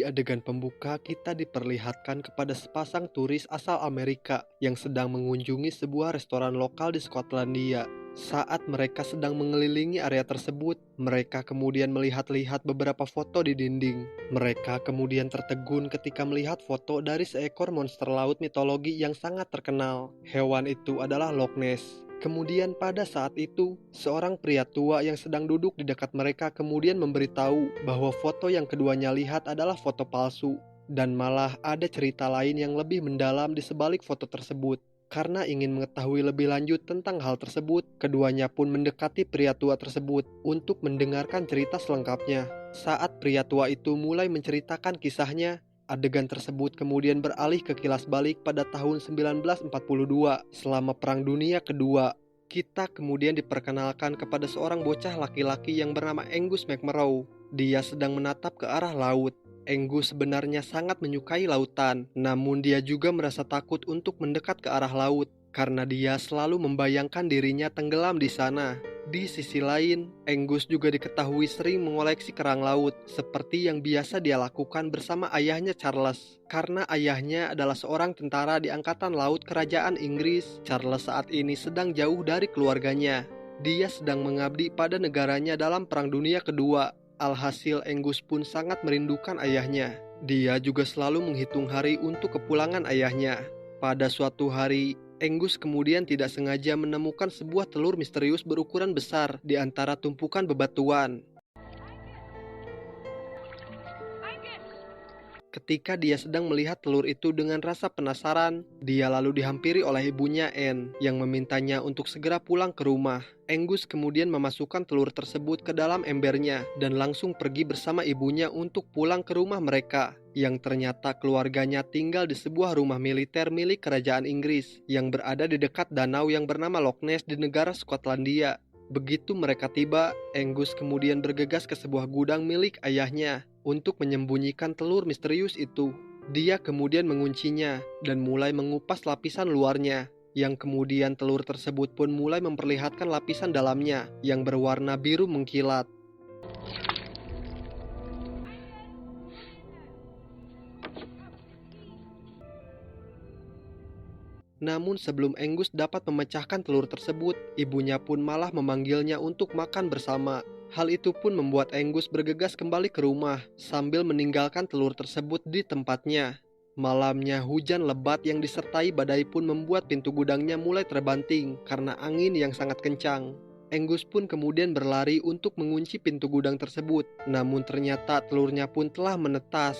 Di adegan pembuka, kita diperlihatkan kepada sepasang turis asal Amerika yang sedang mengunjungi sebuah restoran lokal di Skotlandia. Saat mereka sedang mengelilingi area tersebut, mereka kemudian melihat-lihat beberapa foto di dinding. Mereka kemudian tertegun ketika melihat foto dari seekor monster laut mitologi yang sangat terkenal. Hewan itu adalah Loch Ness. Kemudian pada saat itu, seorang pria tua yang sedang duduk di dekat mereka kemudian memberitahu bahwa foto yang keduanya lihat adalah foto palsu. Dan malah ada cerita lain yang lebih mendalam di sebalik foto tersebut. Karena ingin mengetahui lebih lanjut tentang hal tersebut, keduanya pun mendekati pria tua tersebut untuk mendengarkan cerita selengkapnya. Saat pria tua itu mulai menceritakan kisahnya, adegan tersebut kemudian beralih ke kilas balik pada tahun 1942 selama Perang Dunia Kedua. Kita kemudian diperkenalkan kepada seorang bocah laki-laki yang bernama Angus McMurrow. Dia sedang menatap ke arah laut. Angus sebenarnya sangat menyukai lautan, namun dia juga merasa takut untuk mendekat ke arah laut karena dia selalu membayangkan dirinya tenggelam di sana. Di sisi lain, Angus juga diketahui sering mengoleksi kerang laut, seperti yang biasa dia lakukan bersama ayahnya Charles. Karena ayahnya adalah seorang tentara di Angkatan Laut Kerajaan Inggris, Charles saat ini sedang jauh dari keluarganya. Dia sedang mengabdi pada negaranya dalam Perang Dunia Kedua. Alhasil Angus pun sangat merindukan ayahnya. Dia juga selalu menghitung hari untuk kepulangan ayahnya. Pada suatu hari, Angus kemudian tidak sengaja menemukan sebuah telur misterius berukuran besar di antara tumpukan bebatuan. Ketika dia sedang melihat telur itu dengan rasa penasaran, dia lalu dihampiri oleh ibunya Anne yang memintanya untuk segera pulang ke rumah. Angus kemudian memasukkan telur tersebut ke dalam embernya dan langsung pergi bersama ibunya untuk pulang ke rumah mereka, yang ternyata keluarganya tinggal di sebuah rumah militer milik kerajaan Inggris yang berada di dekat danau yang bernama Loch Ness di negara Skotlandia. Begitu mereka tiba, Angus kemudian bergegas ke sebuah gudang milik ayahnya untuk menyembunyikan telur misterius itu. Dia kemudian menguncinya dan mulai mengupas lapisan luarnya, yang kemudian telur tersebut pun mulai memperlihatkan lapisan dalamnya yang berwarna biru mengkilat. Namun sebelum Angus dapat memecahkan telur tersebut, ibunya pun malah memanggilnya untuk makan bersama. Hal itu pun membuat Angus bergegas kembali ke rumah sambil meninggalkan telur tersebut di tempatnya. Malamnya hujan lebat yang disertai badai pun membuat pintu gudangnya mulai terbanting karena angin yang sangat kencang. Angus pun kemudian berlari untuk mengunci pintu gudang tersebut, namun ternyata telurnya pun telah menetas.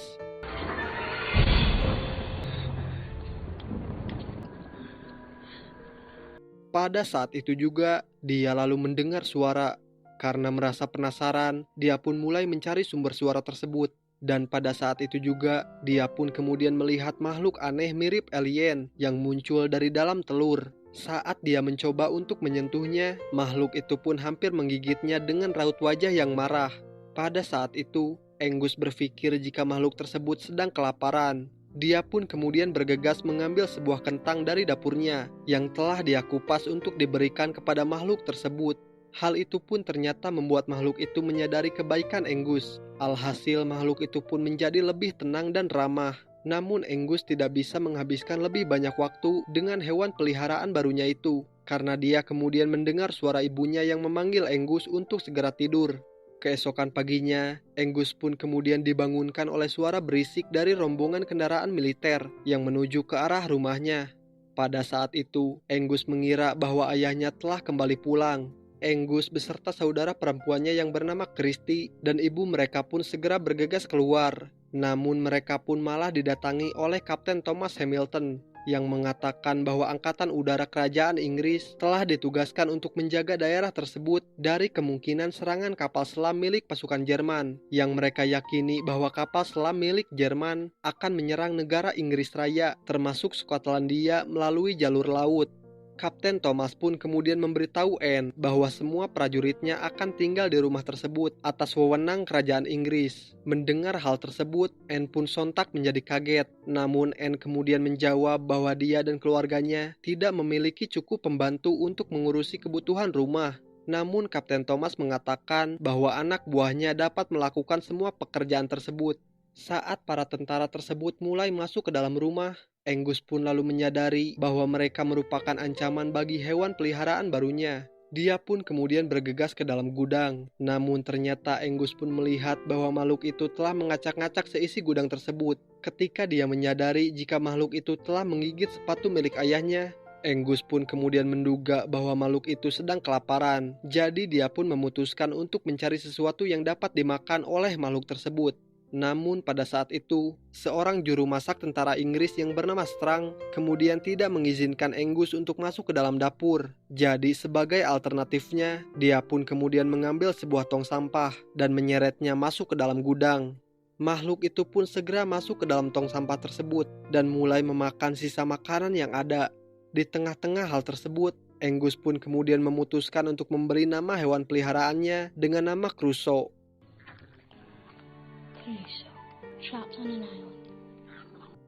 Pada saat itu juga, dia lalu mendengar suara. Karena merasa penasaran, dia pun mulai mencari sumber suara tersebut. Dan pada saat itu juga, dia pun kemudian melihat makhluk aneh mirip alien yang muncul dari dalam telur. Saat dia mencoba untuk menyentuhnya, makhluk itu pun hampir menggigitnya dengan raut wajah yang marah. Pada saat itu, Angus berpikir jika makhluk tersebut sedang kelaparan. Dia pun kemudian bergegas mengambil sebuah kentang dari dapurnya yang telah dia kupas untuk diberikan kepada makhluk tersebut. Hal itu pun ternyata membuat makhluk itu menyadari kebaikan Angus. Alhasil makhluk itu pun menjadi lebih tenang dan ramah. Namun Angus tidak bisa menghabiskan lebih banyak waktu dengan hewan peliharaan barunya itu, karena dia kemudian mendengar suara ibunya yang memanggil Angus untuk segera tidur. Keesokan paginya, Angus pun kemudian dibangunkan oleh suara berisik dari rombongan kendaraan militer yang menuju ke arah rumahnya. Pada saat itu, Angus mengira bahwa ayahnya telah kembali pulang. Angus beserta saudara perempuannya yang bernama Christy dan ibu mereka pun segera bergegas keluar. Namun mereka pun malah didatangi oleh Kapten Thomas Hamilton yang mengatakan bahwa Angkatan Udara Kerajaan Inggris telah ditugaskan untuk menjaga daerah tersebut dari kemungkinan serangan kapal selam milik pasukan Jerman, yang mereka yakini bahwa kapal selam milik Jerman akan menyerang negara Inggris Raya termasuk Skotlandia melalui jalur laut. Kapten Thomas pun kemudian memberitahu Anne bahwa semua prajuritnya akan tinggal di rumah tersebut atas wewenang kerajaan Inggris. Mendengar hal tersebut, Anne pun sontak menjadi kaget. Namun Anne kemudian menjawab bahwa dia dan keluarganya tidak memiliki cukup pembantu untuk mengurusi kebutuhan rumah. Namun Kapten Thomas mengatakan bahwa anak buahnya dapat melakukan semua pekerjaan tersebut. Saat para tentara tersebut mulai masuk ke dalam rumah, Angus pun lalu menyadari bahwa mereka merupakan ancaman bagi hewan peliharaan barunya. Dia pun kemudian bergegas ke dalam gudang. Namun ternyata Angus pun melihat bahwa makhluk itu telah mengacak-ngacak seisi gudang tersebut. Ketika dia menyadari jika makhluk itu telah menggigit sepatu milik ayahnya, Angus pun kemudian menduga bahwa makhluk itu sedang kelaparan. Jadi dia pun memutuskan untuk mencari sesuatu yang dapat dimakan oleh makhluk tersebut. Namun pada saat itu, seorang juru masak tentara Inggris yang bernama Strang kemudian tidak mengizinkan Angus untuk masuk ke dalam dapur. Jadi sebagai alternatifnya, dia pun kemudian mengambil sebuah tong sampah dan menyeretnya masuk ke dalam gudang. Makhluk itu pun segera masuk ke dalam tong sampah tersebut dan mulai memakan sisa makanan yang ada. Di tengah-tengah hal tersebut, Angus pun kemudian memutuskan untuk memberi nama hewan peliharaannya dengan nama Crusoe.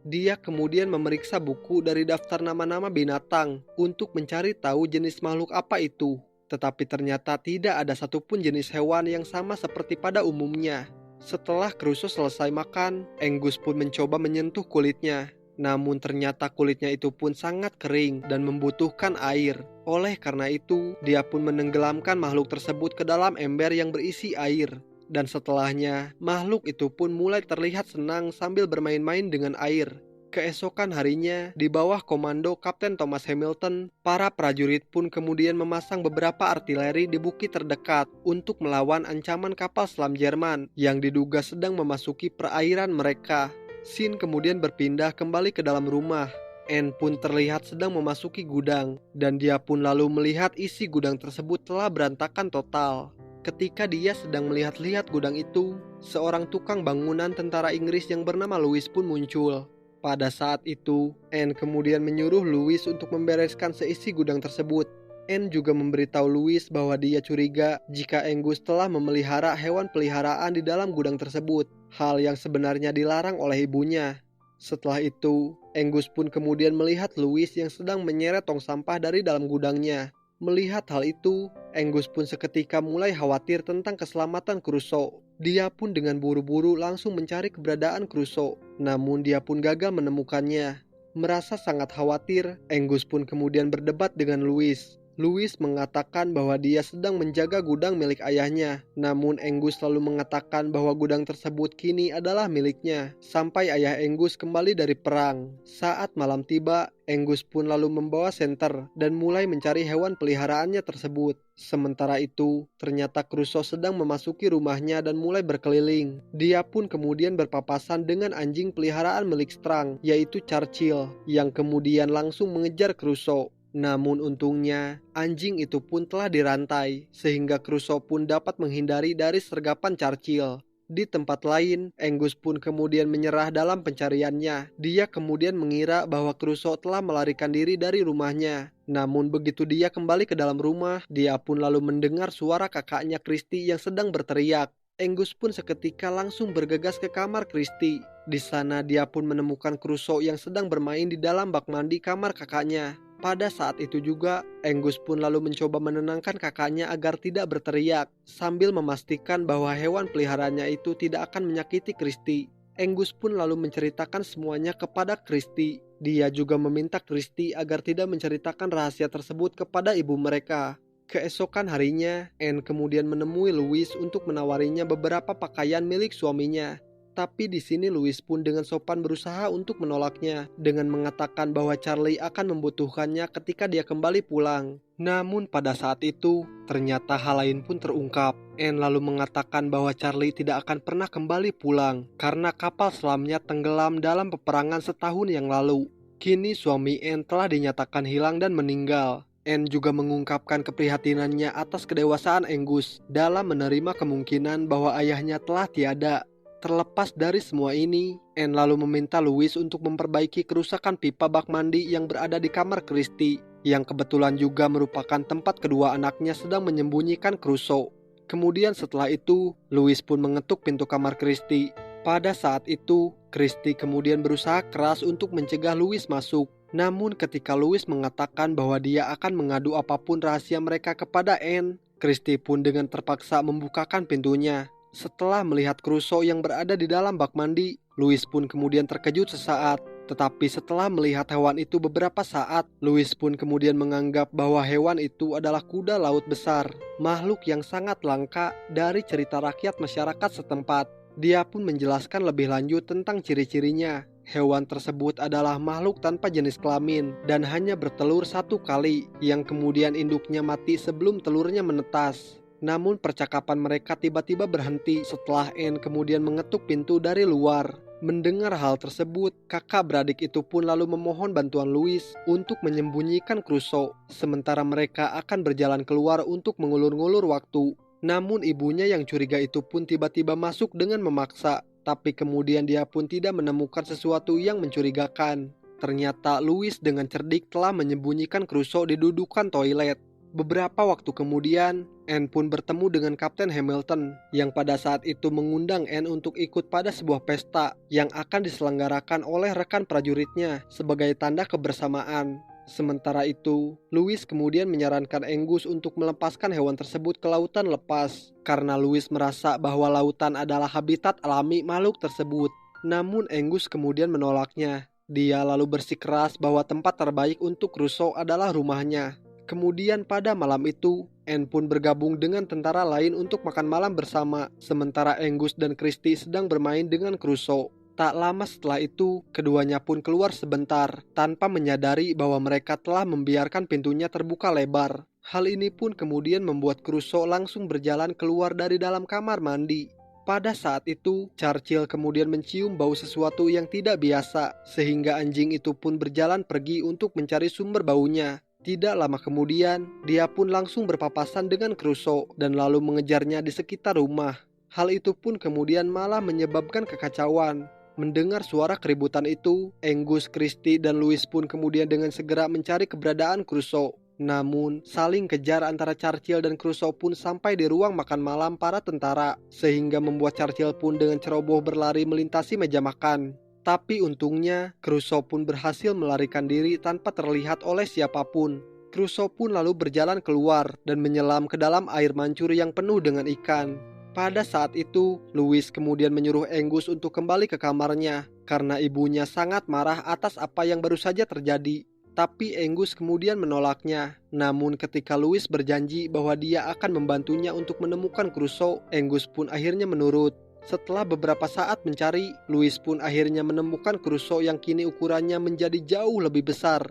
Dia kemudian memeriksa buku dari daftar nama-nama binatang untuk mencari tahu jenis makhluk apa itu. Tetapi ternyata tidak ada satupun jenis hewan yang sama seperti pada umumnya. Setelah Crusoe selesai makan, Angus pun mencoba menyentuh kulitnya. Namun ternyata kulitnya itu pun sangat kering dan membutuhkan air. Oleh karena itu, dia pun menenggelamkan makhluk tersebut ke dalam ember yang berisi air. Dan setelahnya, makhluk itu pun mulai terlihat senang sambil bermain-main dengan air. Keesokan harinya, di bawah komando Kapten Thomas Hamilton, para prajurit pun kemudian memasang beberapa artileri di bukit terdekat untuk melawan ancaman kapal selam Jerman yang diduga sedang memasuki perairan mereka. Sin kemudian berpindah kembali ke dalam rumah. Anne pun terlihat sedang memasuki gudang, dan dia pun lalu melihat isi gudang tersebut telah berantakan total. Ketika dia sedang melihat-lihat gudang itu, seorang tukang bangunan tentara Inggris yang bernama Louis pun muncul. Pada saat itu, Anne kemudian menyuruh Louis untuk membereskan seisi gudang tersebut. Anne juga memberitahu Louis bahwa dia curiga jika Angus telah memelihara hewan peliharaan di dalam gudang tersebut, hal yang sebenarnya dilarang oleh ibunya. Setelah itu, Angus pun kemudian melihat Louis yang sedang menyeret tong sampah dari dalam gudangnya. Melihat hal itu, Angus pun seketika mulai khawatir tentang keselamatan Crusoe. Dia pun dengan buru-buru langsung mencari keberadaan Crusoe, namun dia pun gagal menemukannya. Merasa sangat khawatir, Angus pun kemudian berdebat dengan Louis. Louis mengatakan bahwa dia sedang menjaga gudang milik ayahnya, namun Angus selalu mengatakan bahwa gudang tersebut kini adalah miliknya, sampai ayah Angus kembali dari perang. Saat malam tiba, Angus pun lalu membawa senter dan mulai mencari hewan peliharaannya tersebut. Sementara itu, ternyata Crusoe sedang memasuki rumahnya dan mulai berkeliling. Dia pun kemudian berpapasan dengan anjing peliharaan milik Strang, yaitu Churchill, yang kemudian langsung mengejar Crusoe. Namun untungnya, anjing itu pun telah dirantai, sehingga Crusoe pun dapat menghindari dari sergapan Churchill. Di tempat lain, Angus pun kemudian menyerah dalam pencariannya. Dia kemudian mengira bahwa Crusoe telah melarikan diri dari rumahnya. Namun begitu dia kembali ke dalam rumah, dia pun lalu mendengar suara kakaknya Christy yang sedang berteriak. Angus pun seketika langsung bergegas ke kamar Christy. Di sana dia pun menemukan Crusoe yang sedang bermain di dalam bak mandi kamar kakaknya. Pada saat itu juga, Angus pun lalu mencoba menenangkan kakaknya agar tidak berteriak, sambil memastikan bahwa hewan peliharaannya itu tidak akan menyakiti Christy. Angus pun lalu menceritakan semuanya kepada Christy. Dia juga meminta Christy agar tidak menceritakan rahasia tersebut kepada ibu mereka. Keesokan harinya, Anne kemudian menemui Louis untuk menawarinya beberapa pakaian milik suaminya. Tapi di sini Louis pun dengan sopan berusaha untuk menolaknya dengan mengatakan bahwa Charlie akan membutuhkannya ketika dia kembali pulang. Namun pada saat itu, ternyata hal lain pun terungkap. Anne lalu mengatakan bahwa Charlie tidak akan pernah kembali pulang karena kapal selamnya tenggelam dalam peperangan setahun yang lalu. Kini suami Anne telah dinyatakan hilang dan meninggal. Anne juga mengungkapkan keprihatinannya atas kedewasaan Angus dalam menerima kemungkinan bahwa ayahnya telah tiada. Terlepas dari semua ini, Anne lalu meminta Louis untuk memperbaiki kerusakan pipa bak mandi yang berada di kamar Christy, yang kebetulan juga merupakan tempat kedua anaknya sedang menyembunyikan Crusoe. Kemudian setelah itu, Louis pun mengetuk pintu kamar Christy. Pada saat itu, Christy kemudian berusaha keras untuk mencegah Louis masuk. Namun ketika Louis mengatakan bahwa dia akan mengadu apapun rahasia mereka kepada Anne, Christy pun dengan terpaksa membukakan pintunya. Setelah melihat Crusoe yang berada di dalam bak mandi, Louis pun kemudian terkejut sesaat. Tetapi setelah melihat hewan itu beberapa saat, Louis pun kemudian menganggap bahwa hewan itu adalah kuda laut besar, makhluk yang sangat langka dari cerita rakyat masyarakat setempat. Dia pun menjelaskan lebih lanjut tentang ciri-cirinya. Hewan tersebut adalah makhluk tanpa jenis kelamin dan hanya bertelur satu kali, yang kemudian induknya mati sebelum telurnya menetas. Namun percakapan mereka tiba-tiba berhenti setelah Anne kemudian mengetuk pintu dari luar. Mendengar hal tersebut, kakak beradik itu pun lalu memohon bantuan Louis untuk menyembunyikan Crusoe, sementara mereka akan berjalan keluar untuk mengulur-ngulur waktu. Namun ibunya yang curiga itu pun tiba-tiba masuk dengan memaksa, tapi kemudian dia pun tidak menemukan sesuatu yang mencurigakan. Ternyata Louis dengan cerdik telah menyembunyikan Crusoe di dudukan toilet. Beberapa waktu kemudian, Anne pun bertemu dengan Kapten Hamilton yang pada saat itu mengundang Anne untuk ikut pada sebuah pesta yang akan diselenggarakan oleh rekan prajuritnya sebagai tanda kebersamaan. Sementara itu, Louis kemudian menyarankan Angus untuk melepaskan hewan tersebut ke lautan lepas karena Louis merasa bahwa lautan adalah habitat alami makhluk tersebut. Namun Angus kemudian menolaknya. Dia lalu bersikeras bahwa tempat terbaik untuk Crusoe adalah rumahnya. Kemudian pada malam itu, Anne pun bergabung dengan tentara lain untuk makan malam bersama, sementara Angus dan Christie sedang bermain dengan Crusoe. Tak lama setelah itu, keduanya pun keluar sebentar, tanpa menyadari bahwa mereka telah membiarkan pintunya terbuka lebar. Hal ini pun kemudian membuat Crusoe langsung berjalan keluar dari dalam kamar mandi. Pada saat itu, Churchill kemudian mencium bau sesuatu yang tidak biasa, sehingga anjing itu pun berjalan pergi untuk mencari sumber baunya. Tidak lama kemudian, dia pun langsung berpapasan dengan Crusoe dan lalu mengejarnya di sekitar rumah. Hal itu pun kemudian malah menyebabkan kekacauan. Mendengar suara keributan itu, Angus, Christie, dan Louis pun kemudian dengan segera mencari keberadaan Crusoe. Namun, saling kejar antara Churchill dan Crusoe pun sampai di ruang makan malam para tentara, sehingga membuat Churchill pun dengan ceroboh berlari melintasi meja makan. Tapi untungnya, Crusoe pun berhasil melarikan diri tanpa terlihat oleh siapapun. Crusoe pun lalu berjalan keluar dan menyelam ke dalam air mancur yang penuh dengan ikan. Pada saat itu, Louis kemudian menyuruh Angus untuk kembali ke kamarnya karena ibunya sangat marah atas apa yang baru saja terjadi. Tapi Angus kemudian menolaknya. Namun ketika Louis berjanji bahwa dia akan membantunya untuk menemukan Crusoe, Angus pun akhirnya menurut. Setelah beberapa saat mencari, Louis pun akhirnya menemukan Crusoe yang kini ukurannya menjadi jauh lebih besar.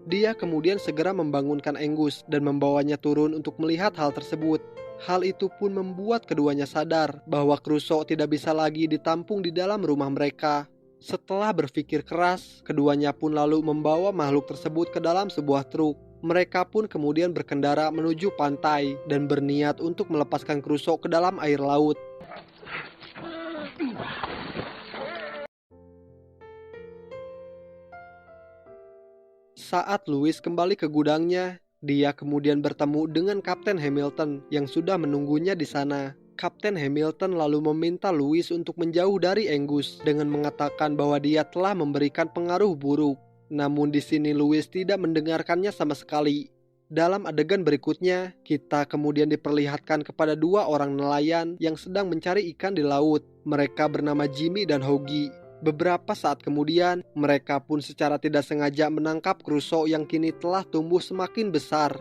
Dia kemudian segera membangunkan Angus dan membawanya turun untuk melihat hal tersebut. Hal itu pun membuat keduanya sadar bahwa Crusoe tidak bisa lagi ditampung di dalam rumah mereka. Setelah berpikir keras, keduanya pun lalu membawa makhluk tersebut ke dalam sebuah truk. Mereka pun kemudian berkendara menuju pantai dan berniat untuk melepaskan Crusoe ke dalam air laut. Saat Louis kembali ke gudangnya, dia kemudian bertemu dengan Kapten Hamilton yang sudah menunggunya di sana. Kapten Hamilton lalu meminta Louis untuk menjauh dari Angus dengan mengatakan bahwa dia telah memberikan pengaruh buruk. Namun di sini Louis tidak mendengarkannya sama sekali. Dalam adegan berikutnya, kita kemudian diperlihatkan kepada dua orang nelayan yang sedang mencari ikan di laut. Mereka bernama Jimmy dan Hoggy. Beberapa saat kemudian, mereka pun secara tidak sengaja menangkap Crusoe yang kini telah tumbuh semakin besar.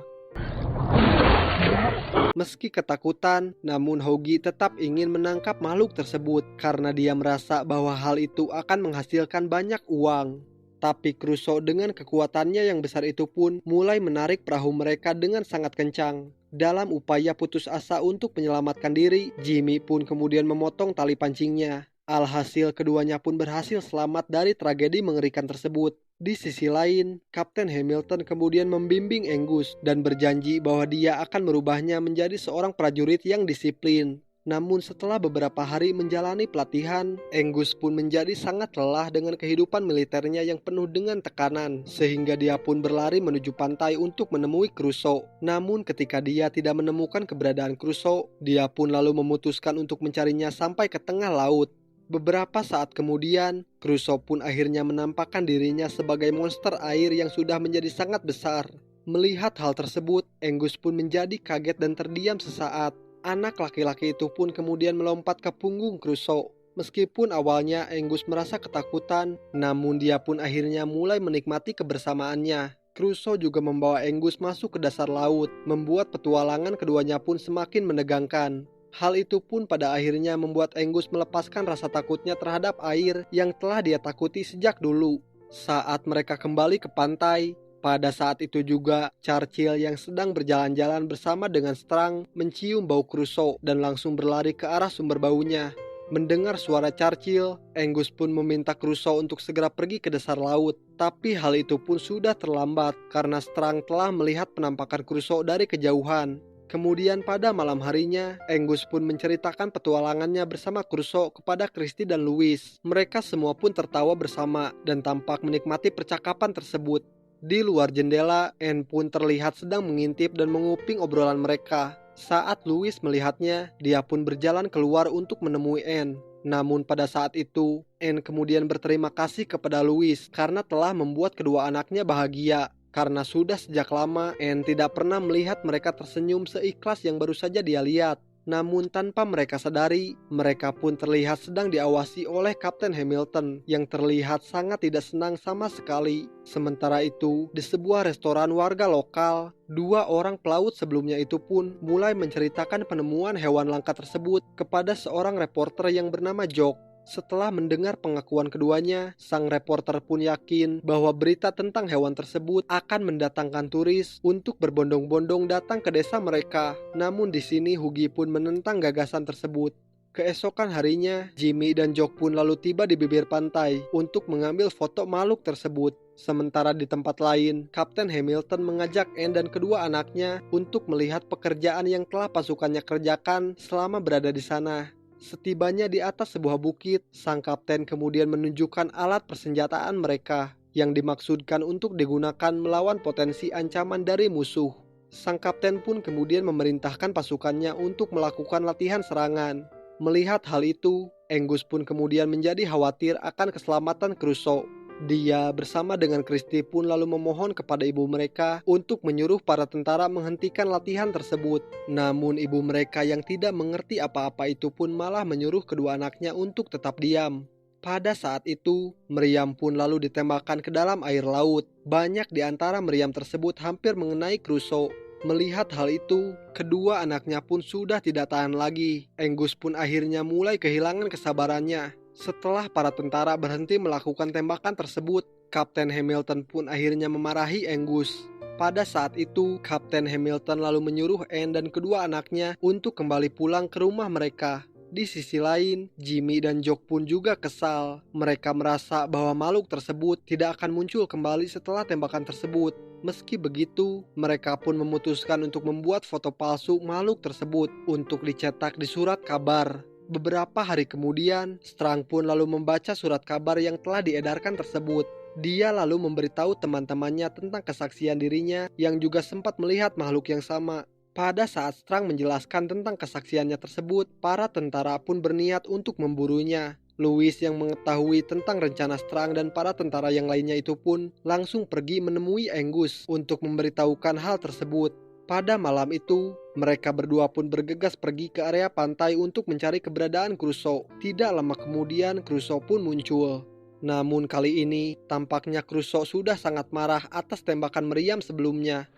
Meski ketakutan, namun Hoggy tetap ingin menangkap makhluk tersebut karena dia merasa bahwa hal itu akan menghasilkan banyak uang. Tapi Crusoe dengan kekuatannya yang besar itu pun mulai menarik perahu mereka dengan sangat kencang. Dalam upaya putus asa untuk menyelamatkan diri, Jimmy pun kemudian memotong tali pancingnya. Alhasil keduanya pun berhasil selamat dari tragedi mengerikan tersebut. Di sisi lain, Kapten Hamilton kemudian membimbing Angus dan berjanji bahwa dia akan merubahnya menjadi seorang prajurit yang disiplin. Namun setelah beberapa hari menjalani pelatihan, Angus pun menjadi sangat lelah dengan kehidupan militernya yang penuh dengan tekanan, sehingga dia pun berlari menuju pantai untuk menemui Crusoe. Namun ketika dia tidak menemukan keberadaan Crusoe, dia pun lalu memutuskan untuk mencarinya sampai ke tengah laut. Beberapa saat kemudian, Crusoe pun akhirnya menampakkan dirinya sebagai monster air yang sudah menjadi sangat besar. Melihat hal tersebut, Angus pun menjadi kaget dan terdiam sesaat. Anak laki-laki itu pun kemudian melompat ke punggung Crusoe. Meskipun awalnya Angus merasa ketakutan, namun dia pun akhirnya mulai menikmati kebersamaannya. Crusoe juga membawa Angus masuk ke dasar laut, membuat petualangan keduanya pun semakin menegangkan. Hal itu pun pada akhirnya membuat Angus melepaskan rasa takutnya terhadap air yang telah dia takuti sejak dulu. Saat mereka kembali ke pantai, pada saat itu juga Churchill yang sedang berjalan-jalan bersama dengan Strang mencium bau Crusoe dan langsung berlari ke arah sumber baunya. Mendengar suara Churchill, Angus pun meminta Crusoe untuk segera pergi ke dasar laut. Tapi hal itu pun sudah terlambat karena Strang telah melihat penampakan Crusoe dari kejauhan. Kemudian pada malam harinya, Angus pun menceritakan petualangannya bersama Crusoe kepada Christie dan Louis. Mereka semua pun tertawa bersama dan tampak menikmati percakapan tersebut. Di luar jendela, Anne pun terlihat sedang mengintip dan menguping obrolan mereka. Saat Louis melihatnya, dia pun berjalan keluar untuk menemui Anne. Namun pada saat itu, Anne kemudian berterima kasih kepada Louis karena telah membuat kedua anaknya bahagia. Karena sudah sejak lama Anne tidak pernah melihat mereka tersenyum seikhlas yang baru saja dia lihat. Namun tanpa mereka sadari, mereka pun terlihat sedang diawasi oleh Kapten Hamilton yang terlihat sangat tidak senang sama sekali. Sementara itu, di sebuah restoran warga lokal, dua orang pelaut sebelumnya itu pun mulai menceritakan penemuan hewan langka tersebut kepada seorang reporter yang bernama Jock. Setelah mendengar pengakuan keduanya, sang reporter pun yakin bahwa berita tentang hewan tersebut akan mendatangkan turis untuk berbondong-bondong datang ke desa mereka. Namun di sini Hughie pun menentang gagasan tersebut. Keesokan harinya, Jimmy dan Jock pun lalu tiba di bibir pantai untuk mengambil foto makhluk tersebut. Sementara di tempat lain, Kapten Hamilton mengajak Anne dan kedua anaknya untuk melihat pekerjaan yang telah pasukannya kerjakan selama berada di sana. Setibanya di atas sebuah bukit, sang kapten kemudian menunjukkan alat persenjataan mereka yang dimaksudkan untuk digunakan melawan potensi ancaman dari musuh. Sang kapten pun kemudian memerintahkan pasukannya untuk melakukan latihan serangan. Melihat hal itu, Angus pun kemudian menjadi khawatir akan keselamatan Crusoe. Dia bersama dengan Christie pun lalu memohon kepada ibu mereka untuk menyuruh para tentara menghentikan latihan tersebut. Namun ibu mereka yang tidak mengerti apa-apa itu pun malah menyuruh kedua anaknya untuk tetap diam. Pada saat itu, meriam pun lalu ditembakkan ke dalam air laut. Banyak di antara meriam tersebut hampir mengenai Crusoe. Melihat hal itu, kedua anaknya pun sudah tidak tahan lagi. Angus pun akhirnya mulai kehilangan kesabarannya. Setelah para tentara berhenti melakukan tembakan tersebut, Kapten Hamilton pun akhirnya memarahi Angus. Pada saat itu, Kapten Hamilton lalu menyuruh Anne dan kedua anaknya untuk kembali pulang ke rumah mereka. Di sisi lain, Jimmy dan Jock pun juga kesal. Mereka merasa bahwa makhluk tersebut tidak akan muncul kembali setelah tembakan tersebut. Meski begitu, mereka pun memutuskan untuk membuat foto palsu makhluk tersebut untuk dicetak di surat kabar. Beberapa hari kemudian, Strang pun lalu membaca surat kabar yang telah diedarkan tersebut. Dia lalu memberitahu teman-temannya tentang kesaksian dirinya yang juga sempat melihat makhluk yang sama. Pada saat Strang menjelaskan tentang kesaksiannya tersebut, para tentara pun berniat untuk memburunya. Louis yang mengetahui tentang rencana Strang dan para tentara yang lainnya itu pun langsung pergi menemui Angus untuk memberitahukan hal tersebut. Pada malam itu, mereka berdua pun bergegas pergi ke area pantai untuk mencari keberadaan Crusoe. Tidak lama kemudian Crusoe pun muncul. Namun kali ini, tampaknya Crusoe sudah sangat marah atas tembakan meriam sebelumnya.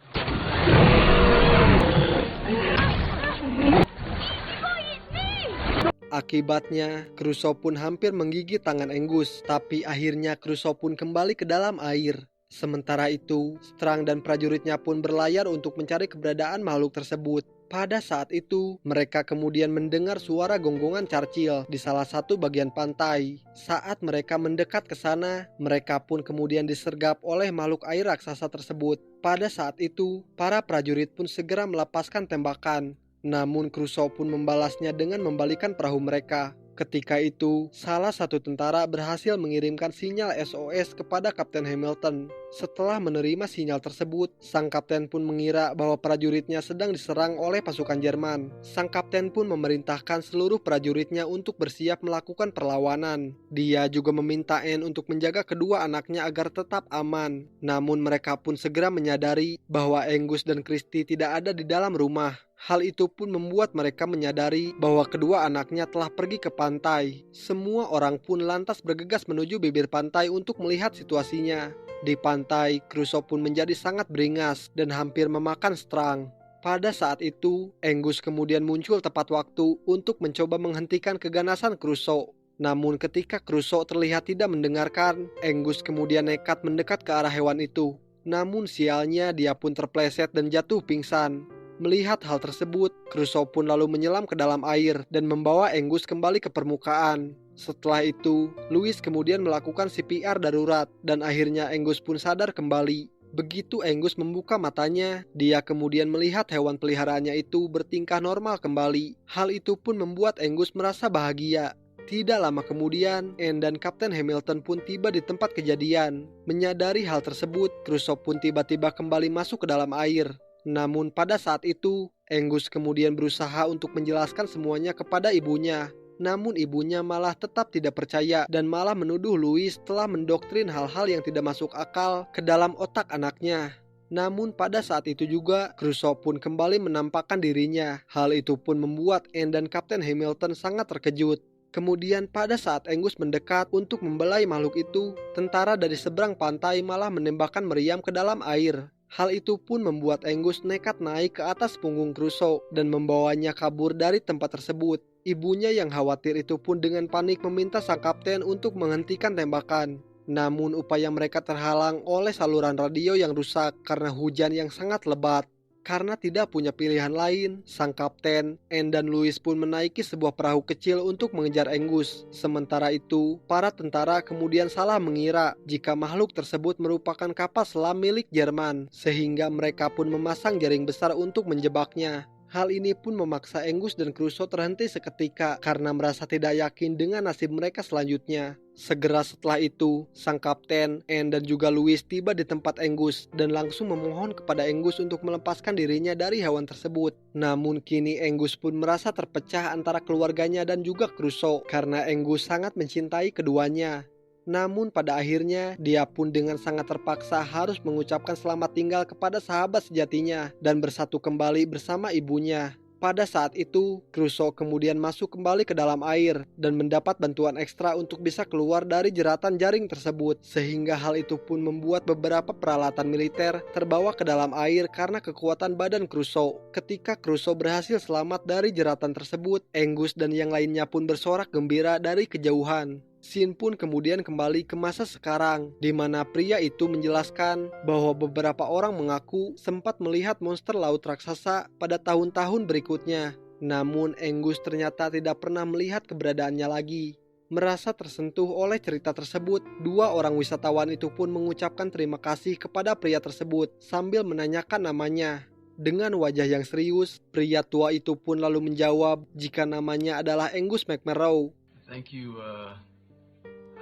Akibatnya, Crusoe pun hampir menggigit tangan Angus, tapi akhirnya Crusoe pun kembali ke dalam air. Sementara itu, Strang dan prajuritnya pun berlayar untuk mencari keberadaan makhluk tersebut. Pada saat itu, mereka kemudian mendengar suara gonggongan Churchill di salah satu bagian pantai. Saat mereka mendekat ke sana, mereka pun kemudian disergap oleh makhluk air raksasa tersebut. Pada saat itu, para prajurit pun segera melepaskan tembakan. Namun Crusoe pun membalasnya dengan membalikan perahu mereka. Ketika itu, salah satu tentara berhasil mengirimkan sinyal SOS kepada Kapten Hamilton. Setelah menerima sinyal tersebut, sang kapten pun mengira bahwa prajuritnya sedang diserang oleh pasukan Jerman. Sang kapten pun memerintahkan seluruh prajuritnya untuk bersiap melakukan perlawanan. Dia juga meminta Anne untuk menjaga kedua anaknya agar tetap aman. Namun mereka pun segera menyadari bahwa Angus dan Christy tidak ada di dalam rumah. Hal itu pun membuat mereka menyadari bahwa kedua anaknya telah pergi ke pantai. Semua orang pun lantas bergegas menuju bibir pantai untuk melihat situasinya. Di pantai, Crusoe pun menjadi sangat beringas dan hampir memakan Strang. Pada saat itu, Angus kemudian muncul tepat waktu untuk mencoba menghentikan keganasan Crusoe. Namun ketika Crusoe terlihat tidak mendengarkan, Angus kemudian nekat mendekat ke arah hewan itu. Namun sialnya dia pun terpleset dan jatuh pingsan. Melihat hal tersebut, Crusoe pun lalu menyelam ke dalam air dan membawa Angus kembali ke permukaan. Setelah itu, Louis kemudian melakukan CPR darurat dan akhirnya Angus pun sadar kembali. Begitu Angus membuka matanya, dia kemudian melihat hewan peliharaannya itu bertingkah normal kembali. Hal itu pun membuat Angus merasa bahagia. Tidak lama kemudian, Anne dan Kapten Hamilton pun tiba di tempat kejadian. Menyadari hal tersebut, Crusoe pun tiba-tiba kembali masuk ke dalam air. Namun pada saat itu, Angus kemudian berusaha untuk menjelaskan semuanya kepada ibunya. Namun ibunya malah tetap tidak percaya dan malah menuduh Louis telah mendoktrin hal-hal yang tidak masuk akal ke dalam otak anaknya. Namun pada saat itu juga, Crusoe pun kembali menampakkan dirinya. Hal itu pun membuat Anne dan Kapten Hamilton sangat terkejut. Kemudian pada saat Angus mendekat untuk membelai makhluk itu, tentara dari seberang pantai malah menembakkan meriam ke dalam air. Hal itu pun membuat Angus nekat naik ke atas punggung Crusoe dan membawanya kabur dari tempat tersebut. Ibunya yang khawatir itu pun dengan panik meminta sang kapten untuk menghentikan tembakan. Namun upaya mereka terhalang oleh saluran radio yang rusak karena hujan yang sangat lebat. Karena tidak punya pilihan lain, sang kapten, Anne dan Louis pun menaiki sebuah perahu kecil untuk mengejar Angus. Sementara itu, para tentara kemudian salah mengira jika makhluk tersebut merupakan kapal selam milik Jerman, sehingga mereka pun memasang jaring besar untuk menjebaknya. Hal ini pun memaksa Angus dan Crusoe terhenti seketika karena merasa tidak yakin dengan nasib mereka selanjutnya. Segera setelah itu, sang kapten, Anne dan juga Louis tiba di tempat Angus dan langsung memohon kepada Angus untuk melepaskan dirinya dari hewan tersebut. Namun kini Angus pun merasa terpecah antara keluarganya dan juga Crusoe karena Angus sangat mencintai keduanya. Namun pada akhirnya dia pun dengan sangat terpaksa harus mengucapkan selamat tinggal kepada sahabat sejatinya dan bersatu kembali bersama ibunya. Pada saat itu, Crusoe kemudian masuk kembali ke dalam air dan mendapat bantuan ekstra untuk bisa keluar dari jeratan jaring tersebut, sehingga hal itu pun membuat beberapa peralatan militer terbawa ke dalam air karena kekuatan badan Crusoe. Ketika Crusoe berhasil selamat dari jeratan tersebut, Angus dan yang lainnya pun bersorak gembira dari kejauhan. Scene pun kemudian kembali ke masa sekarang, di mana pria itu menjelaskan bahwa beberapa orang mengaku sempat melihat monster laut raksasa pada tahun-tahun berikutnya. Namun Angus ternyata tidak pernah melihat keberadaannya lagi. Merasa tersentuh oleh cerita tersebut, dua orang wisatawan itu pun mengucapkan terima kasih kepada pria tersebut sambil menanyakan namanya. Dengan wajah yang serius, pria tua itu pun lalu menjawab jika namanya adalah Angus McMurrough. Thank you,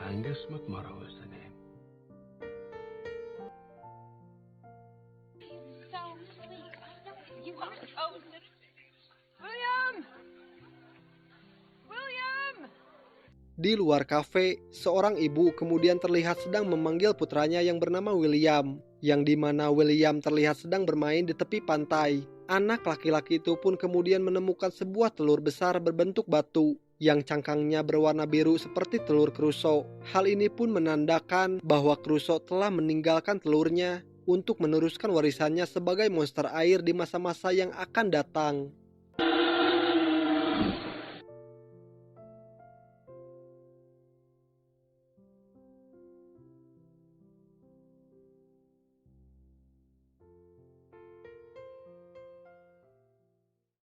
Angus McMurrough is the name. So sweet. I know you are. Oh, William! William! Di luar kafe, seorang ibu kemudian terlihat sedang memanggil putranya yang bernama William, yang dimana William terlihat sedang bermain di tepi pantai. Anak laki-laki itu pun kemudian menemukan sebuah telur besar berbentuk batu yang cangkangnya berwarna biru seperti telur Crusoe. Hal ini pun menandakan bahwa Crusoe telah meninggalkan telurnya untuk meneruskan warisannya sebagai monster air di masa-masa yang akan datang.